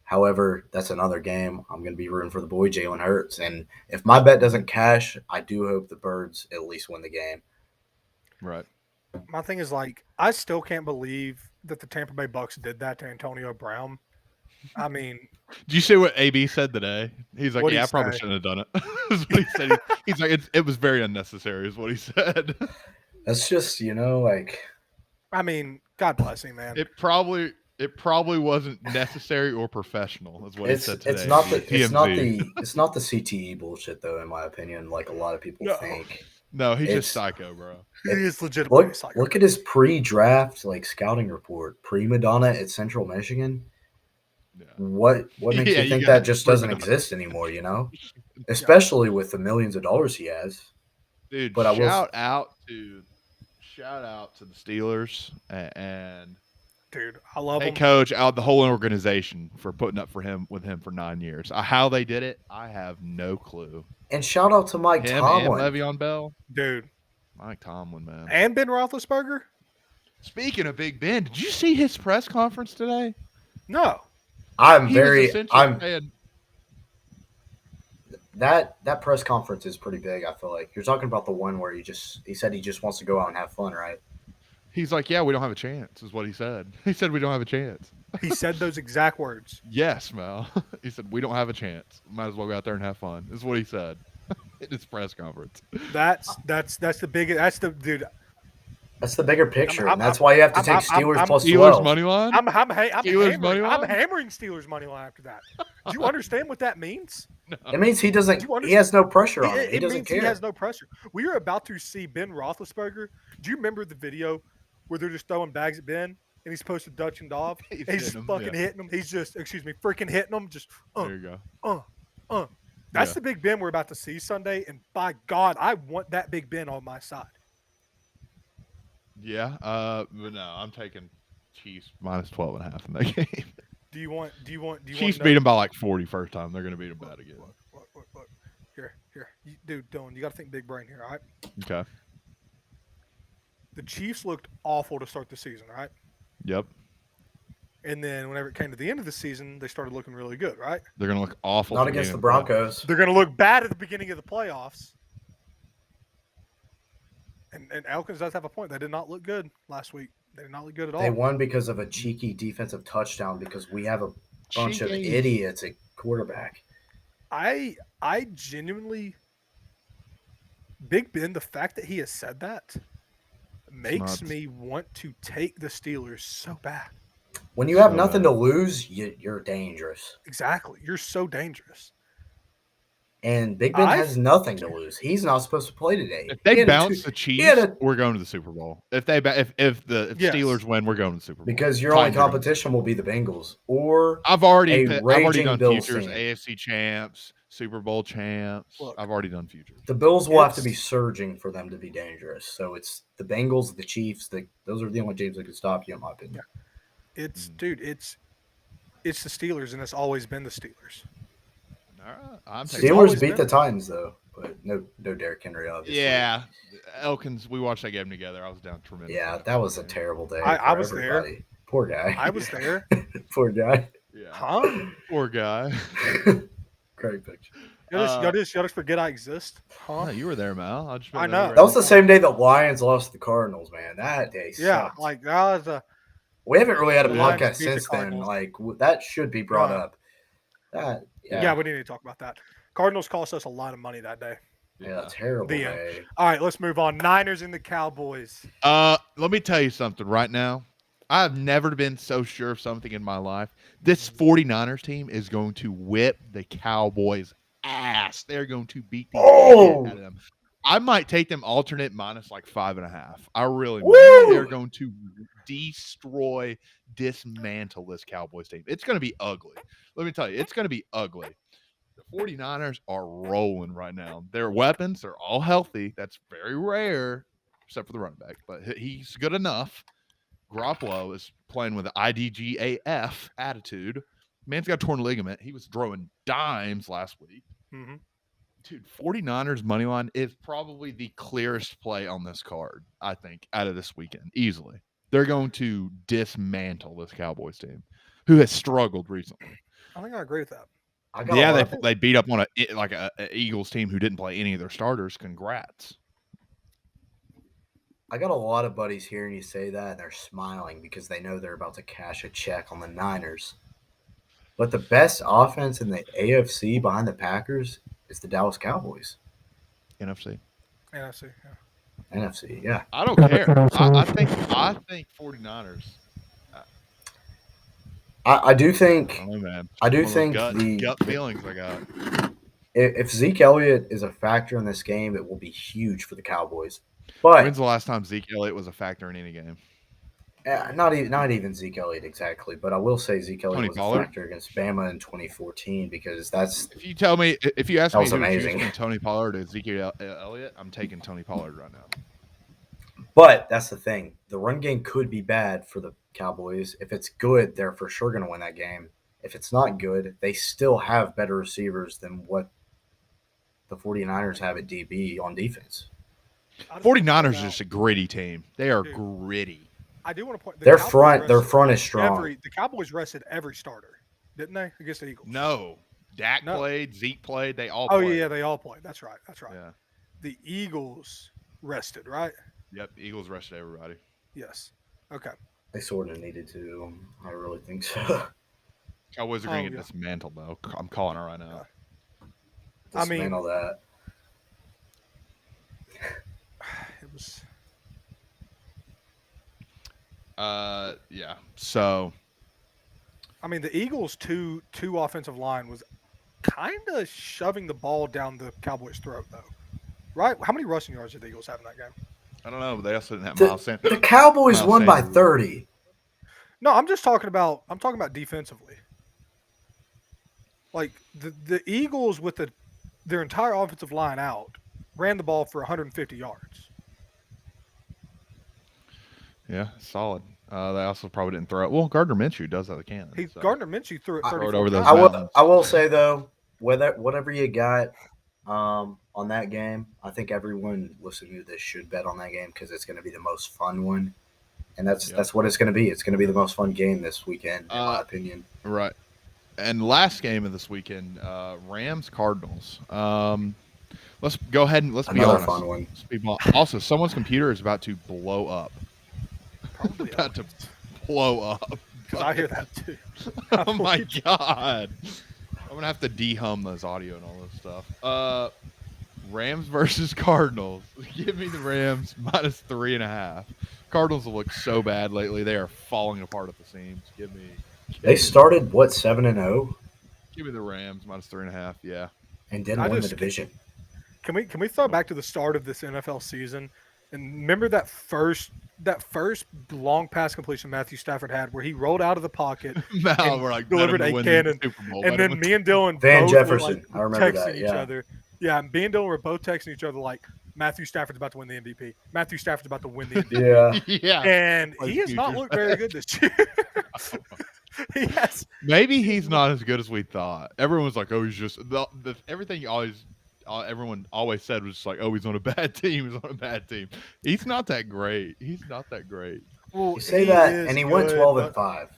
However, that's another game. I'm going to be rooting for the boy Jalen Hurts, and if my bet doesn't cash, I do hope the Birds at least win the game. Right. My thing is I still can't believe that the Tampa Bay Bucks did that to Antonio Brown. I mean, did you see what AB said today? He's like, "Yeah, I probably shouldn't have done it." That's what he said. He's like, "It was very unnecessary," is what he said. That's just I mean, God bless him, man. It probably wasn't necessary or professional, is what he said today. It's not the CTE bullshit though, in my opinion. Like a lot of people think. No, he's just psycho, bro. He is legitimately psycho. Look at his pre-draft scouting report. Prima donna at Central Michigan. Yeah. What makes you think that just doesn't exist anymore? You know, especially with the millions of dollars he has. Dude, but shout out to the Steelers and. Dude, I love him. Coach, out the whole organization for putting up with him for 9 years. How they did it, I have no clue. And shout out to Mike Tomlin. And Le'Veon Bell. Dude. Mike Tomlin, man. And Ben Roethlisberger. Speaking of Big Ben, did you see his press conference today? No. That press conference is pretty big, I feel like. You're talking about the one where he said he just wants to go out and have fun, right? He's like, yeah, we don't have a chance, is what he said. He said we don't have a chance. He said those exact words. Yes, Mel. He said we don't have a chance. Might as well go out there and have fun. Is what he said in his press conference. That's the biggest. That's the dude. That's the bigger picture, and that's why you have to take Steelers plus 12. Steelers money line. I'm hammering Steelers money line after that. Do you understand what that means? It means he doesn't. Do you He has no pressure on him. It He doesn't means care. he has no pressure. We are about to see Ben Roethlisberger. Do you remember the video where they're just throwing bags at Ben and he's supposed to Dutch and Dove? He's And he's just hitting him, fucking yeah. hitting him. He's just, freaking hitting him. Just, There you go. That's Yeah. the Big Ben we're about to see Sunday. And by God, I want that Big Ben on my side. Yeah. But no, I'm taking Chiefs minus 12.5 in that game. Do you want? Chiefs to beat them by like 40 first time. They're going to beat them bad again. Look. Here. Dude, Dylan, you got to think big brain here, all right? Okay. The Chiefs looked awful to start the season, right? Yep. And then whenever it came to the end of the season, they started looking really good, right? They're going to look awful. Not against the Broncos. They're going to look bad at the beginning of the playoffs. And Elkins does have a point. They did not look good last week. They did not look good at all. They won because of a cheeky defensive touchdown because we have a bunch of Cheeky. idiots at quarterback. I genuinely, Big Ben, the fact that he has said that makes nuts. me want to take the Steelers so bad. When you have So nothing bad. to lose, you're dangerous. Exactly. You're so dangerous. And Big Ben has nothing to lose. He's not supposed to play today. If they bounce the Chiefs, we're going to the Super Bowl. If the Yes. Steelers win, we're going to the Super Bowl. Because your only Titans are going- competition will be the Bengals or I've already raging done Bills futures, team. AFC champs, Super Bowl champs. Look, I've already done futures. the Bills will have to be It's- surging for them to be dangerous. So it's the Bengals, the Chiefs. Those are the only teams that can stop you, in my opinion. It's the Steelers, and it's always been the Steelers. All right, I'm taking. always Steelers beat been- the Titans though, but no Derrick Henry, obviously. Yeah, Elkins. We watched that game together. I was down tremendous. Yeah, that was a terrible day. I for was there. everybody. Poor guy. I was there. Poor guy. Yeah. Huh? Poor guy. Great picture. Y'all just forget I exist? Huh? No, you were there, Mal. I I know. That was the same day the Lions lost the Cardinals, man. That day Yeah, sucked. like that was a We haven't really had a The Lions podcast beat the since then. Cardinals. Like that should be brought Yeah. up. That yeah. We need to talk about that. Cardinals cost us a lot of money that day. terrible The end. day. All right, let's move on. Niners and the Cowboys. Let me tell you something right now. I've never been so sure of something in my life. This 49ers team is going to whip the Cowboys' ass. They're going to beat the Oh! shit out of them. I might take them alternate minus like 5.5. I really Woo! might. They're going to dismantle this Cowboys team. It's going to be ugly. Let me tell you, it's going to be ugly. The 49ers are rolling right now. Their weapons are all healthy. That's very rare, except for the running back, but he's good enough. Garoppolo is playing with an IDGAF attitude. Man's got a torn ligament. He was throwing dimes last week. Mm-hmm. Dude, 49ers money line is probably the clearest play on this card, I think, out of this weekend, easily. They're going to dismantle this Cowboys team, who has struggled recently. I think I agree with that. I got Yeah, a lot of- they beat up on a Eagles team who didn't play any of their starters. Congrats. I got a lot of buddies hearing you say that, and they're smiling because they know they're about to cash a check on the Niners. But the best offense in the AFC behind the Packers is the Dallas Cowboys. NFC. NFC. Yeah. NFC, yeah. I don't care. I think 49ers. I do I think don't know, man. I do One of those think gut feelings I got. if Zeke Elliott is a factor in this game, it will be huge for the Cowboys. But When's the last time Zeke Elliott was a factor in any game? not even Zeke Elliott exactly, but I will say Zeke Elliott Tony was Pollard? a factor against Bama in 2014 because that's If you tell me, if you ask That me was who to choose amazing. from Tony Pollard or Ezekiel Elliott, I'm taking Tony Pollard right now. But that's the thing. The run game could be bad for the Cowboys. If it's good, they're for sure going to win that game. If it's not good, they still have better receivers than what the 49ers have at DB on defense. I just wanna 49ers point is out- just a gritty team. They are Dude. gritty. I do want to point. The Their Cowboys front rested is strong. The Cowboys rested every starter, didn't they, against the Eagles? No. Dak No. played, Zeke played, they all Oh played. yeah, they all played. That's right. That's right. Yeah. The Eagles rested, right? Yep, Eagles rested everybody. Yes. Okay. They sort of needed to. I really think so. Cowboys are going to Oh, get yeah. dismantled, though. I'm calling it right now. I mean- Dismantle that. It was. Yeah. So I mean, the Eagles' two offensive line was kind of shoving the ball down the Cowboys' throat, though. Right? How many rushing yards did the Eagles have in that game? I don't know, but they also didn't have The, Miles Sanders. the Cowboys Miles won by Sanders. 30. No, I'm talking about defensively. Like the Eagles with their entire offensive line out ran the ball for 150 yards. Yeah, solid. They also probably didn't throw it. Well, Gardner Minshew does have a cannon. So. Gardner Minshew threw it I- 34 Throw it over those times. mountains. I will say though, whatever you got on that game, I think everyone listening to this should bet on that game because it's going to be the most fun one, and that's what it's going to be. It's going to be the most fun game this weekend, in my opinion. Right. And last game of this weekend, Rams Cardinals. Let's go ahead and let's be Another honest. fun one. Also, someone's computer is about to blow up. Probably About to blow up. because I hear that too. Oh my god! I'm gonna have to de-hum this audio and all this stuff. Rams versus Cardinals. Give me the Rams minus 3.5. Cardinals have looked so bad lately; they are falling apart at the seams. They started what 7-0 Give me the Rams minus 3.5. Yeah. and didn't win the division. Can we throw back to the start of this NFL season and remember that first long pass completion Matthew Stafford had where he rolled out of the pocket Now and we're like delivered a cannon, and then me and Dylan Van both Jefferson. were like I remember texting that, each yeah. other. Yeah, and me and Dylan were both texting each other like Matthew Stafford's about to win the MVP. Matthew Stafford's about to win the MVP. Yeah. Yeah. And Like he has not futures looked very good this year. He has. Maybe he's not as good as we thought. Everyone's like, "Oh, he's just everything." Everyone always said was just like, "Oh, he's on a bad team. He's on a bad team." He's not that great. He's not that great. Well, You say he that, is and he good, went 12 but- and 5.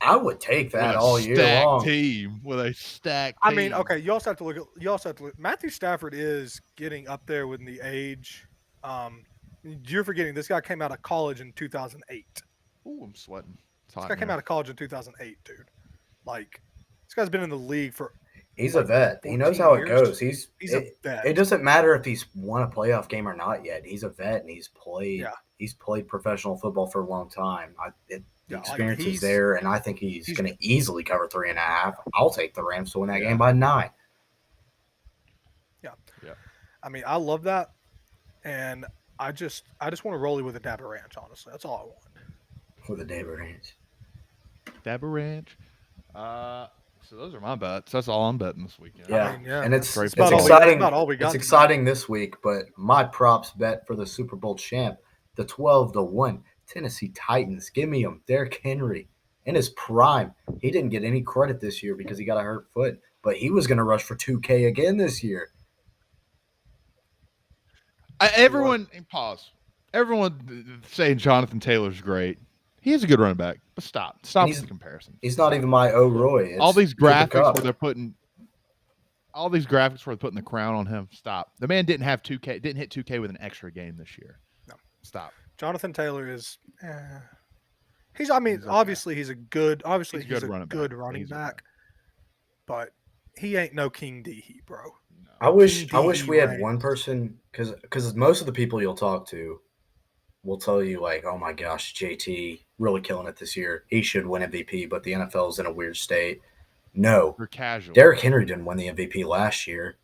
I would take that With a all year stacked long. team with a stacked. I mean, team. okay, you also have to look. Matthew Stafford is getting up there with the age. You're forgetting this guy came out of college in 2008. Ooh, I'm sweating. It's This hot guy in came here. out of college in 2008, dude. Like, this guy's been in the league for. He's like a vet. He knows 14 how it years. goes. He's a vet. It doesn't matter if he's won a playoff game or not yet. He's a vet and he's played. Yeah. He's played professional football for a long time. The Yeah, like, experience is he's- there, and I think he's going to easily cover 3.5. I'll take the Rams to win that Yeah. game by 9. I mean, I love that, and I just want to roll it with a Dabber Ranch. Honestly, that's all I want. For the David Ranch. Dabber Ranch. So those are my bets. That's all I'm betting this weekend. Yeah, I mean, yeah, and it's Great it's football. exciting. About all we got It's tonight. exciting this week, but my props bet for the Super Bowl champ, the 12-1 Tennessee Titans. Give me him, Derrick Henry in his prime. He didn't get any credit this year because he got a hurt foot, but he was going to rush for 2K again this year. Everyone, pause. Everyone saying Jonathan Taylor's great. He is a good running back, but stop with the comparison. He's not even my O'Roy. It's All these Cooper graphics Kupp. where they're putting the crown on him. Stop. The man didn't have 2K. Didn't hit 2K with an extra game this year. No. Stop. Jonathan Taylor is. He's. I mean, He's okay. obviously he's a good. Obviously He's a he's good a running good back. running He's back, but he ain't no King D, bro. No. I wish King we had Reigns. one person because most of the people you'll talk to will tell you like, oh my gosh, JT really killing it this year. He should win MVP, but the NFL's in a weird state. No, You're casual. Derrick Henry didn't win the MVP last year.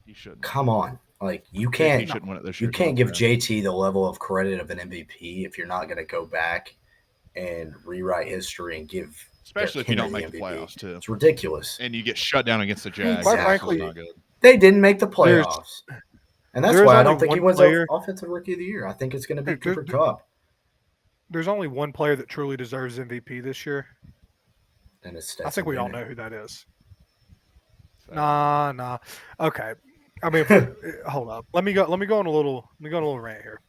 He shouldn't. Come on, like you He can't shouldn't win it this you year. can't give JT the level of credit of an MVP if you're not going to go back and rewrite history and give. Especially if Derrick you don't Henry make the MVP. playoffs too, It's ridiculous. and you get shut down against the Jags. Quite That's frankly, not good. They didn't make the There's- playoffs, and that's there's why I only don't think he one wins player- Offensive Rookie of the Year. I think it's going to be There- Cooper Kupp. There's only one player that truly deserves MVP this year. And it's I think we all Stetson know who that is. So, Nah. Okay. I mean, hold up. Let me go on a little rant here.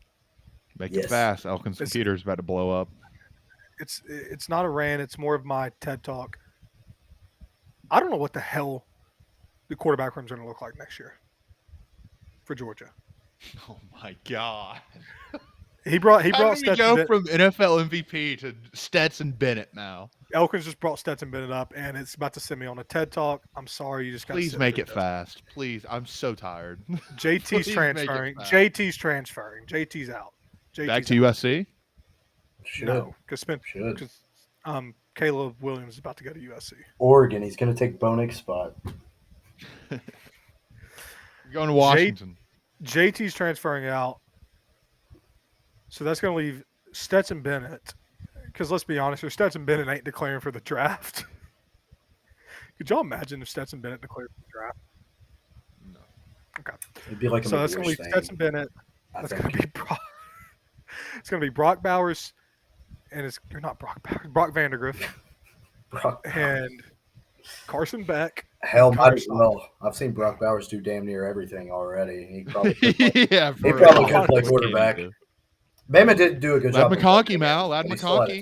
make Yes. it fast. Elkins' It's- computer's about to blow up. It's not a rant. It's more of my TED talk. I don't know what the hell the quarterback room's going to look like next year for Georgia. Oh my god! He brought How do you Stetson go Bennett. from NFL MVP to Stetson Bennett now? Elkins just brought Stetson Bennett up, and it's about to send me on a TED talk. I'm sorry, you just got to Please make it fast. Please, I'm so tired. JT's Please make it transferring. fast. JT's transferring. JT's out. JT's Back to USC. Should. No, because Should. Caleb Williams is about to go to USC. Oregon. He's going to take Bo Nix's spot. You're going to Washington. JT's transferring out. So that's going to leave Stetson Bennett. Because let's be honest here, Stetson Bennett ain't declaring for the draft. Could y'all imagine if Stetson Bennett declared for the draft? No. Okay. It'd be like a So that's going to leave thing. Stetson Bennett. That's going to be it's going to be Brock Bowers, and it's not Brock Bowers, Brock Vandegrift, and Carson Beck. Hell, might as well. I've seen Brock Bowers do damn near everything already. He probably could play, Yeah, he probably could play Just quarterback. kidding, Bama did do a good job. Lad McConkey, Mal. Lad He still had a McConkey.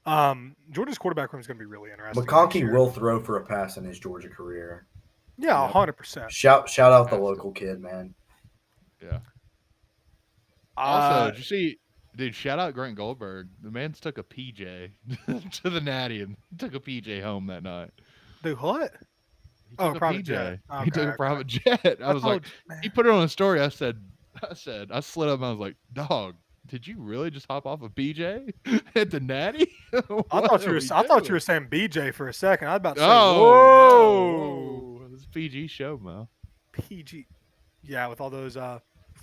touchdown. Georgia's quarterback room is going to be really interesting. McConkey will throw for a pass in his Georgia career. Yeah, 100%. Shout out the local kid, man. Yeah. Also, did you see, dude, shout out Grant Goldberg. The man's took a PJ to the Natty and took a PJ home that night. Do what? He took a private PJ. jet. He took a private jet. I was like, he put it on a story. I said, I slid up and I was like, dog, did you really just hop off a PJ at the Natty? I thought you were saying BJ for a second. I was about to say, whoa. whoa. This is a PG show, Mo. PG. Yeah, with all those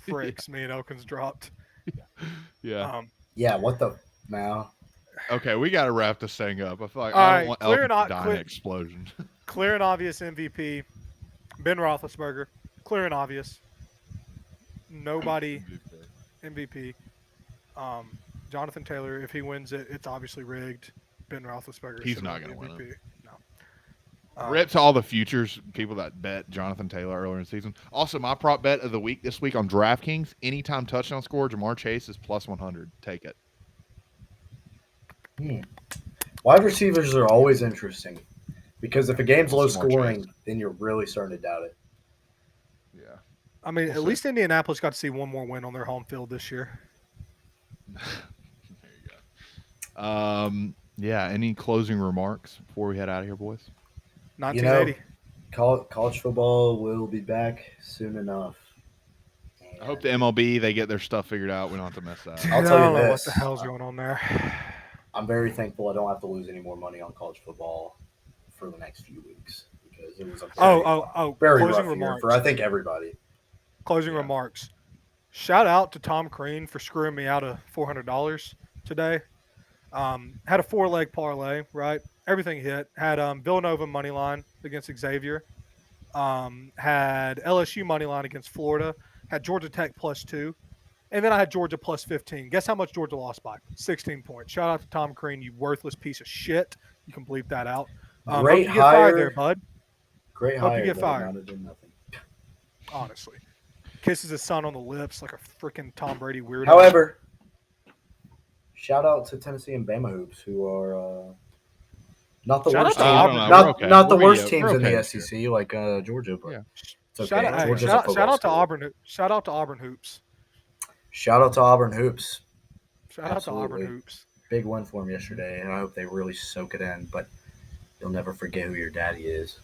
fricks me and Elkins dropped. Yeah. Yeah, what the Mal? Okay, we got to wrap this thing up. I feel like All I right, don't want clear Elkins and to die in an explosion. Clear and obvious MVP, Ben Roethlisberger. Clear and obvious. Nobody MVP. Jonathan Taylor, if he wins it, it's obviously rigged. Ben Roethlisberger. He's should not win gonna win MVP. it. No. Rip to all the futures people that bet Jonathan Taylor earlier in the season. Also, my prop bet of the week this week on DraftKings, anytime touchdown score, Jamar Chase is plus 100. Take it. Wide receivers are always interesting because if a game's low Jamar scoring, Chase. then you're really starting to doubt it. Yeah. I mean, We'll at see. least Indianapolis got to see one more win on their home field this year. There you go. Yeah. Any closing remarks before we head out of here, boys? 1980. College football will be back soon enough. I hope the MLB they get their stuff figured out. We don't have to mess that. I'll I tell you don't know this. what the hell's going on there. I'm very thankful I don't have to lose any more money on college football for the next few weeks because it was a very closing rough year remarks. for I think everybody. Closing remarks. Shout out to Tom Crean for screwing me out of $400 today. Had a 4-leg parlay, right? Everything hit. Had Villanova money line against Xavier. Had LSU money line against Florida. Had Georgia Tech +2. And then I had Georgia +15. Guess how much Georgia lost by? 16 points. Shout out to Tom Crean, you worthless piece of shit. You can bleep that out. Great hope you get fired hire there, bud. Great Hope you hire. get but fired. amounted to nothing. Honestly. Kisses his son on the lips like a freaking Tom Brady weirdo. However, shout out to Tennessee and Bama hoops who are not the Shout worst out to team, Auburn. We're not okay. not the We're worst okay. teams We're in the okay. SEC like Georgia, but Yeah. it's okay. Georgia's a shout football out to school. Auburn. Shout out to Auburn hoops. Shout out to Auburn hoops. Shout out to Absolutely. Auburn hoops. Big win for them yesterday, and I hope they really soak it in. But you'll never forget who your daddy is.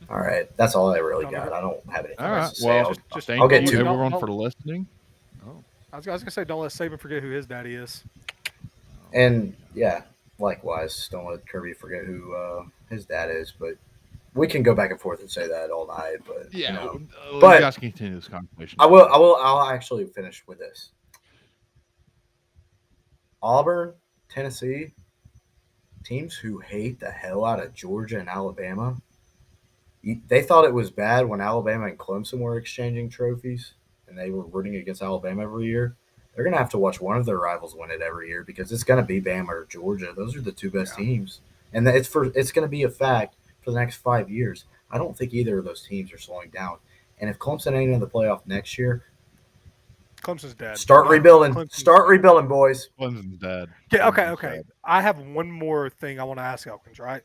All right, that's all I really got. I don't have anything All else right. to say. Well, just- thank I'll get you to it. everyone Don't- for listening. Oh. I was gonna say, don't let Saban forget who his daddy is. And yeah, likewise, don't let Kirby forget who his dad is. But we can go back and forth and say that all night. But Yeah. you know, You But- guys can continue this conversation. I'll actually finish with this. Auburn, Tennessee, teams who hate the hell out of Georgia and Alabama. They thought it was bad when Alabama and Clemson were exchanging trophies and they were rooting against Alabama every year. They're going to have to watch one of their rivals win it every year because it's going to be Bama or Georgia. Those are the two best teams. And it's going to be a fact for the next 5 years. I don't think either of those teams are slowing down. And if Clemson ain't in the playoff next year, Clemson's dead. start rebuilding. Clemson's Start dead. rebuilding, boys. Clemson's dead. Yeah, okay, Clemson's okay. dead. I have one more thing I want to ask Elkins, right?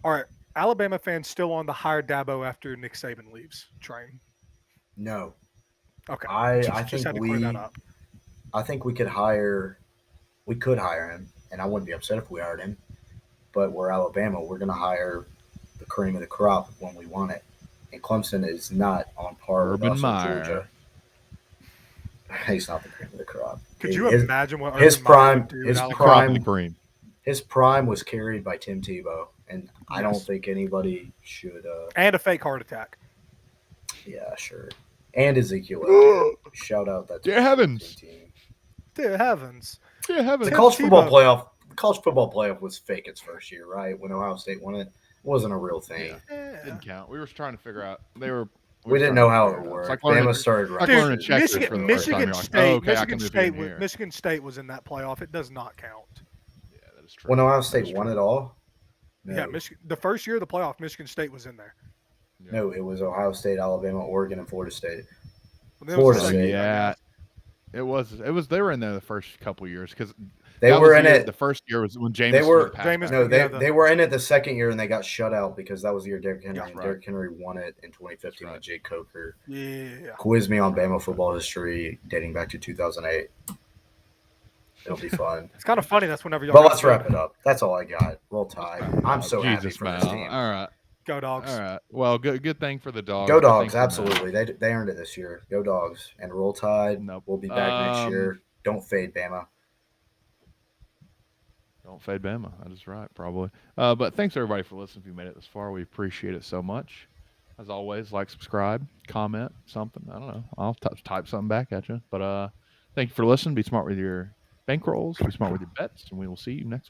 All right, Alabama fans still on the hire Dabo after Nick Saban leaves train. No. Okay. I just think had to clear that up. I think we could hire him, and I wouldn't be upset if we hired him. But we're Alabama. We're going to hire the cream of the crop when we want it. And Clemson is not on par with Urban us in Meyer. Georgia. He's not the cream of the crop. Could you His- imagine what his Urban Meyer prime- would do his in The Alabama? crop and the prime- cream. His prime was carried by Tim Tebow, and I don't Yes. think anybody should. And a fake heart attack. Yeah, sure. And Ezekiel Elliott. Shout out that Dear heavens. team. Dear heavens. Yeah, heavens. The Tim college football Tebow. playoff was fake its first year, right? When Ohio State won it, wasn't a real thing. Yeah. Didn't count. We were trying to figure out. We didn't know how it It's worked. like learning, Bama started like right. Dude, learning checkers for the first time. Michigan You're like, State, oh, okay, I Michigan can move State, in here. Michigan State was in that playoff. It does not count. Yeah, that is true. When Ohio That is State won true. it all? Yeah, Michigan. The first year of the playoff, Michigan State was in there. Yeah. No, it was Ohio State, Alabama, Oregon, and Florida State. But then it was Florida the State. second year, I Yeah. guess. It was. They were in there the first couple years because They were in The it. first year was when James. They were- Jameis- No, Yeah, they were in it the second year and they got shut out because that was the year Derrick Henry. That's And right. Derrick Henry won it in 2015 That's right. with Jake Coker. Yeah. Quiz me on Bama football history dating back to 2008. It'll be fun. It's kind of funny. That's whenever y'all. But got let's to wrap it up. That's all I got. Roll Tide. I'm so happy Jesus, for man. this team. All right. Go Dogs. All right. Well, good thing for the Dogs. Go Good thing Dogs, for them. absolutely. They earned it this year. Go Dogs. And Roll Tide. Nope. We'll be back next Um, year. Don't fade Bama. Don't fade Bama. That is right, probably. But thanks everybody for listening. If you made it this far, we appreciate it so much. As always, like, subscribe, comment, something. I don't know. I'll type something back at you. But thank you for listening. Be smart with your bankrolls. Be smart with your bets, and we will see you next week.